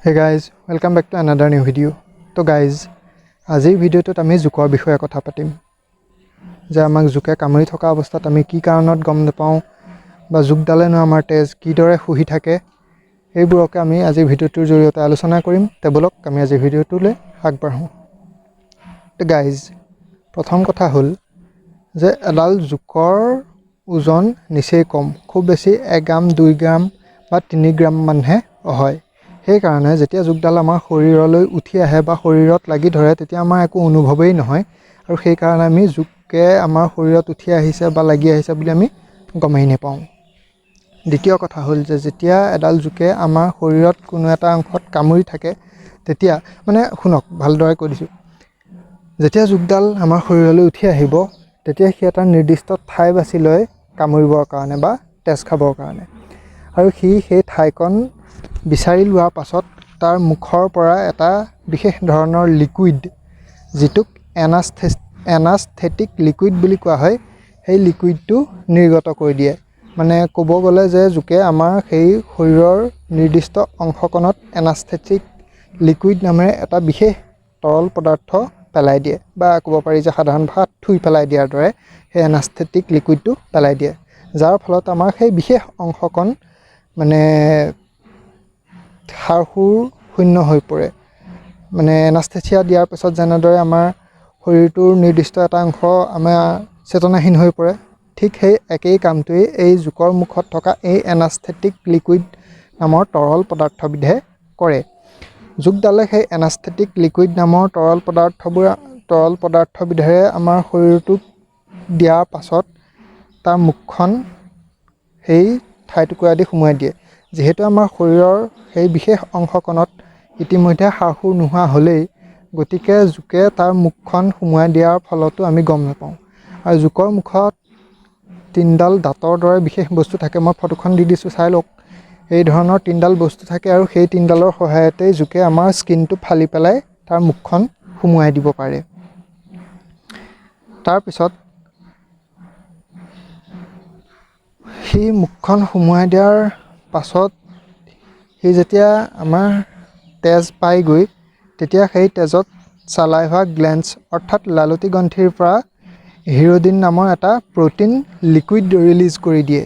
Hey guys, welcome back to another new video. So guys, আজিৰ ভিডিঅ'টোত আমি জোকৰ বিষয়ে কথা পাতিম যে আমাক জোকে কামুৰি থকা অৱস্থাত আমি কি কাৰণত গম নাপাওঁ বা জোকডালেনো আমাৰ তেজ কিদৰে শুহি থাকে এইবোৰকে আমি আজিৰ ভিডিঅ'টোৰ জৰিয়তে আলোচনা কৰিম তেবলক আমি আজিৰ ভিডিঅ'টোলৈ আগবাঢ়ো তো গাইজ প্ৰথম কথা হ'ল যে এডাল জোকৰ ওজন নিচেই কম খুব বেছি 1 গ্ৰাম 2 গ্ৰাম বা 3 গ্ৰাম মানহে হয় সেইকাৰণে যেতিয়া জোকডাল আমাৰ শৰীৰলৈ উঠি আহে বা শৰীৰত লাগি ধৰে তেতিয়া আমাৰ একো অনুভৱেই নহয় আৰু সেইকাৰণে আমি জোকে আমাৰ শৰীৰত উঠি আহিছে বা লাগি আহিছে বুলি আমি গমেই নাপাওঁ দ্বিতীয় কথা হ'ল যে যেতিয়া এডাল জোকে আমাৰ শৰীৰত কোনো এটা অংশত কামুৰি থাকে তেতিয়া মানে শুনক ভালদৰে কৈ দিছোঁ যেতিয়া জোকডাল আমাৰ শৰীৰলৈ উঠি আহিব তেতিয়া সি এটা নিৰ্দিষ্ট ঠাই বাছি লয় কামুৰিবৰ কাৰণে বা তেজ খাবৰ কাৰণে আৰু সি সেই ঠাইকণ বিচাৰি লোৱাৰ পাছত তাৰ মুখৰ পৰা এটা বিশেষ ধৰণৰ লিকুইড যিটোক এনাস্থেটিক লিকুইড বুলি কোৱা হয় সেই লিকুইডটো নিৰ্গত কৰি দিয়ে মানে ক'ব গ'লে যে জোকে আমাৰ সেই শৰীৰৰ নিৰ্দিষ্ট অংশকণত এনাস্থেটিক লিকুইড নামেৰে এটা বিশেষ তৰল পদাৰ্থ পেলাই দিয়ে বা ক'ব পাৰি যে সাধাৰণ ভাষাত থুই পেলাই দিয়াৰ দৰে সেই এনাস্থেটিক লিকুইডটো পেলাই দিয়ে যাৰ ফলত আমাৰ সেই বিশেষ অংশকণ মানে হাড়হুৰ শূন্য হৈ পৰে মানে এনাস্থেচিয়া দিয়াৰ পিছত যেনেদৰে আমাৰ শৰীৰটোৰ নিৰ্দিষ্ট এটা অংশ আমাৰ চেতনাহীন হৈ পৰে ঠিক সেই একেই কামটোৱেই এই জোকৰ মুখত থকা এই এনাস্থেটিক লিকুইড নামৰ তৰল পদাৰ্থবিধে কৰে জোকডালে সেই এনাস্থেটিক লিকুইড নামৰ তৰল পদাৰ্থবিধেৰে আমাৰ শৰীৰটোক দিয়াৰ পাছত তাৰ মুখখন সেই ঠাইটুকুৰাদি সোমোৱাই দিয়ে যিহেতু আমাৰ শৰীৰৰ সেই বিশেষ অংশকণত ইতিমধ্যে হাড়হুৰ নোহোৱা হ'লেই গতিকে জোকে তাৰ মুখখন সোমোৱাই দিয়াৰ ফলতো আমি গম নাপাওঁ আৰু জোকৰ মুখত 3ডাল দাঁতৰ দৰে বিশেষ বস্তু থাকে মই ফটোখন দি দিছোঁ চাই লওক এই ধৰণৰ 3ডাল বস্তু থাকে আৰু সেই 3ডালৰ সহায়তেই জোকে আমাৰ স্কিনটো ফালি পেলাই তাৰ মুখখন সোমোৱাই দিব পাৰে তাৰপিছত সেই মুখখন সোমোৱাই দিয়াৰ পাছত সি যেতিয়া আমাৰ তেজ পাইগৈ তেতিয়া সেই তেজত চালাইভা গ্লেণ্ডছ অৰ্থাৎ লালতি গ্ৰন্থিৰ পৰা হিৰ'ডিন নামৰ এটা প্ৰ'টিন লিকুইড ৰিলিজ কৰি দিয়ে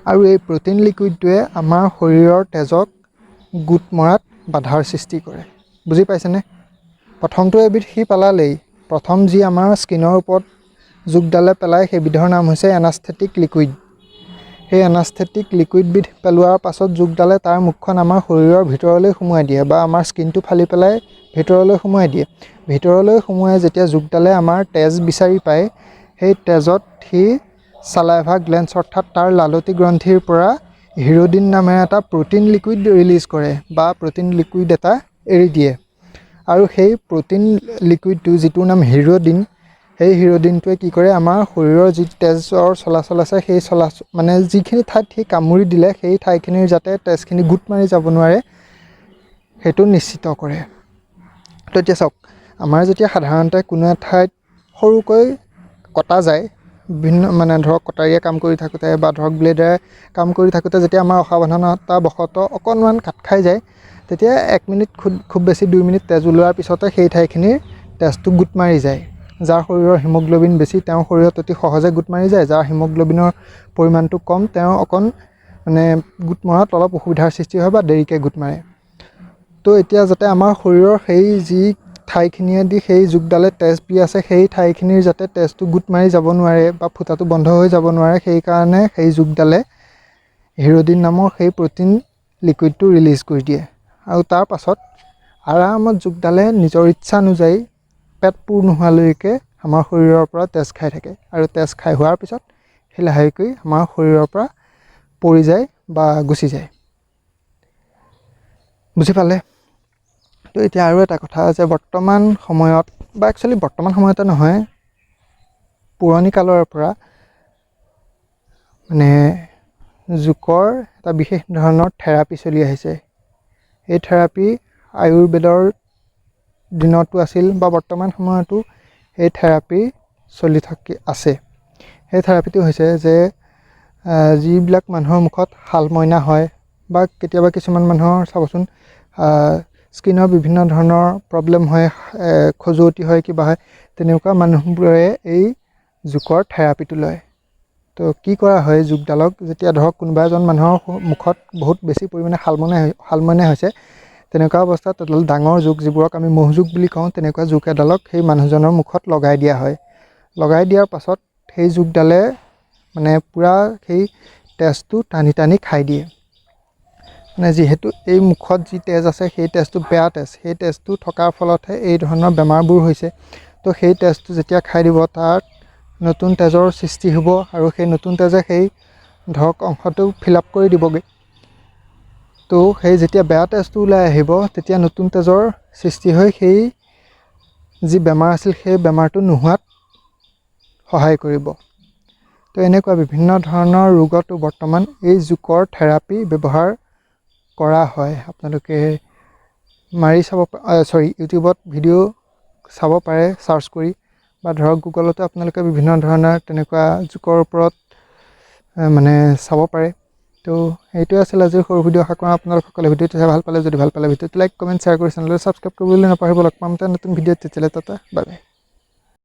আৰু এই প্ৰ'টিন লিকুইডটোৱে আমাৰ শৰীৰৰ তেজক গোট মৰাত বাধাৰ সৃষ্টি কৰে বুজি পাইছেনে প্ৰথমটো এবিধ সি পেলালেই প্ৰথম যি আমাৰ স্কিনৰ ওপৰত জোকডালে পেলাই সেইবিধৰ নাম হৈছে এনাস্থেটিক লিকুইড সেই এনাস্থেটিক লিকুইডবিধ পেলোৱাৰ পাছত জোকডালে তাৰ মুখখন আমাৰ শৰীৰৰ ভিতৰলৈ সোমোৱাই দিয়ে বা আমাৰ স্কিনটো ফালি পেলাই ভিতৰলৈ সোমোৱাই দিয়ে ভিতৰলৈ সোমোৱাই যেতিয়া জোকডালে আমাৰ তেজ বিচাৰি পায় সেই তেজত সি চালাইভা গ্লেণ্ডছ অৰ্থাৎ তাৰ লালতি গ্ৰন্থিৰ পৰা হিৰ'ডিন নামেৰে এটা প্ৰ'টিন লিকুইড ৰিলিজ কৰে বা প্ৰ'টিন লিকুইড এটা এৰি দিয়ে আৰু সেই প্ৰ'টিন লিকুইডটো যিটোৰ নাম হিৰ'ডিন সেই হিৰ'ডিনটোৱে কি কৰে আমাৰ শৰীৰৰ যি তেজৰ চলাচল আছে সেই মানে যিখিনি ঠাইত সি কামুৰি দিলে সেই ঠাইখিনিৰ যাতে তেজখিনি গোট মাৰি যাব নোৱাৰে সেইটো নিশ্চিত কৰে তো এতিয়া চাওক আমাৰ যেতিয়া সাধাৰণতে কোনো ঠাইত সৰুকৈ কটা যায় বিভিন্ন মানে ধৰক কটাৰীয়ে কাম কৰি থাকোঁতে বা ধৰক ব্লেডেৰে কাম কৰি থাকোঁতে যেতিয়া আমাৰ অসাৱধানতা বশতঃ অকণমান কাট খাই যায় তেতিয়া 1 মিনিট খুব বেছি 2 মিনিট তেজ ওলোৱাৰ পিছতে সেই ঠাইখিনিৰ তেজটো গোট মাৰি যায় যাৰ শৰীৰৰ হিমোগ্ল'বিন বেছি তেওঁৰ শৰীৰত অতি সহজে গোট মাৰি যায় যাৰ হিমোগ্ল'বিনৰ পৰিমাণটো কম তেওঁ অকণ মানে গোট মৰাত অলপ অসুবিধাৰ সৃষ্টি হয় বা দেৰিকৈ গোট মাৰে তো এতিয়া যাতে আমাৰ শৰীৰৰ সেই যি ঠাইখিনিয়েদি সেই জোকডালে তেজ পি আছে সেই ঠাইখিনিৰ যাতে তেজটো গোট মাৰি যাব নোৱাৰে বা ফুটাটো বন্ধ হৈ যাব নোৱাৰে সেইকাৰণে সেই জোকডালে হিৰ'ডিন নামৰ সেই প্ৰ'টিন লিকুইডটো ৰিলিজ কৰি দিয়ে আৰু তাৰ পাছত আৰামত জোকডালে নিজৰ ইচ্ছা অনুযায়ী পেট পূৰ নোহোৱালৈকে আমাৰ শৰীৰৰ পৰা তেজ খাই থাকে আৰু তেজ খাই হোৱাৰ পিছত সি লাহেকৈ আমাৰ শৰীৰৰ পৰা পৰি যায় বা গুচি যায় বুজি পালে তো এতিয়া আৰু এটা কথা যে বৰ্তমান সময়ত বা একচুৱেলি বৰ্তমান সময়তে নহয় পুৰণি কালৰ পৰা মানে জোকৰ এটা বিশেষ ধৰণৰ থেৰাপি চলি আহিছে এই থেৰাপি আয়ুৰ্বেদৰ দিনতো আছিল বা বৰ্তমান সময়তো এই থেৰাপি চলি আছে সেই থেৰাপিটো হৈছে যে যিবিলাক মানুহৰ মুখত শালমইনা হয় বা কেতিয়াবা কিছুমান মানুহৰ চাবচোন স্কিনৰ বিভিন্ন ধৰণৰ প্ৰব্লেম হয়, খজুৱতি হয়, কিবা হয়, তেনেকুৱা মানুহবোৰে এই জোকৰ থেৰাপিটো লয়। তো কি কৰা হয়, জোকডালক যেতিয়া ধৰক কোনোবা এজন মানুহৰ মুখত বহুত বেছি পৰিমাণে শালমইনা হৈছে, তেনেকুৱা অৱস্থাত এডাল ডাঙৰ জোক, যিবোৰক আমি মহ জোক বুলি কওঁ, তেনেকুৱা জোক এডালক সেই মানুহজনৰ মুখত লগাই দিয়া হয়। লগাই দিয়াৰ পাছত সেই জোকডালে মানে পূৰা সেই তেজটো টানি টানি খাই দিয়ে। মানে যিহেতু এই মুখত যি তেজ আছে, সেই তেজটো বেয়া তেজ, সেই তেজটো থকাৰ ফলতহে এই ধৰণৰ বেমাৰবোৰ হৈছে। তো সেই তেজটো যেতিয়া খাই দিব, তাত নতুন তেজৰ সৃষ্টি হ'ব আৰু সেই নতুন তেজে সেই ধৰক অংশটো ফিল আপ কৰি দিবগৈ। তো সেই যেতিয়া বেয়া তেজটো ওলাই আহিব, তেতিয়া নতুন তেজৰ সৃষ্টি হৈ সেই যি বেমাৰ আছিল, সেই বেমাৰটো নোহোৱাত সহায় কৰিব। তো এনেকুৱা বিভিন্ন ধৰণৰ ৰোগতো বৰ্তমান এই জোকৰ থেৰাপি ব্যৱহাৰ কৰা হয়। আপোনালোকে মাৰি চাব, ইউটিউবত ভিডিঅ' চাব পাৰে চাৰ্চ কৰি, বা ধৰক গুগলতো আপোনালোকে বিভিন্ন ধৰণৰ তেনেকুৱা জোকৰ ওপৰত মানে চাব পাৰে। তো এইটোৱে আছিল আজিৰ সৰু ভিডিঅ'। আশা কৰোঁ আপোনালোক সকলে ভিডিঅ'টো চাই ভাল পালে। যদি ভাল পালে ভিডিঅ'টো লাইক, কমেণ্ট, শ্বেয়াৰ কৰি চেনেলটো ছাবস্ক্ৰাইব কৰিবলৈ নাপাহৰিব। লগ পাম নতুন ভিডিঅ'ত, তেতিয়ালৈ টাটা, বাই বাই।